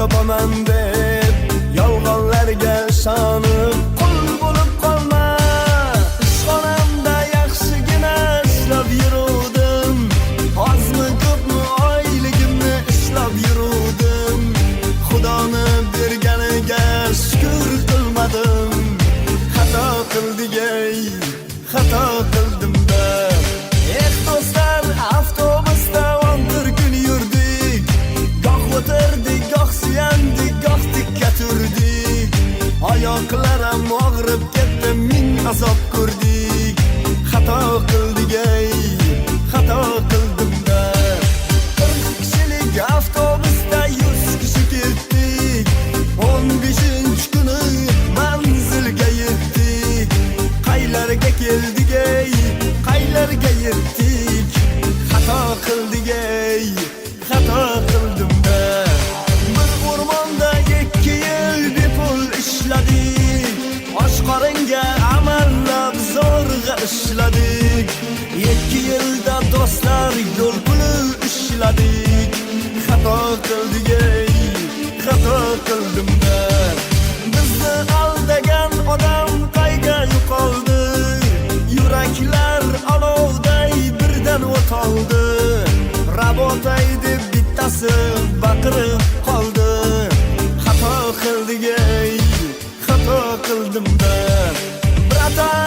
topaman deb yolg'onlarga ishonib qul bo'lib qolma. Ishxonamda yaxshigina ishlab yuruvdim, ozmi ko'pmi oyligimni ishlab yuruvdim. Xudoni berganiga shukr qilmadim. Xato qildik-ey, xato qildim-da. Do'stlar, avtobusda 11 kun yurdik. Goh o'tirdik, goh suyandik, goh tikka turdik. Oyoqlarim og'rib ketdi, ming azob ko'rdik. Xato qildik-ey, xato qildim-da. 40 kishilik avtobusda 100 kishi ketdik. 15-kuni manzilga yetdik. Qaylarga keldik-ey, qaylarga yetdik. Xato qildik-ey, xato qildim-da. Bir o'rmonda 2 yil bepul ishladik. Oshqoringa amallab zo'rg'a ishladik. 2 yilda do'stlar yo'l puli ishladik. Xato qildik-ey, xato qildim-da. Bizni aldagan odam qayga yo'qoldi. Yuraklar olovday birdan o't oldi. Rabotay deb bittasi baqirib qoldi. Xato qildik-ey, xato qildim-da. Bratan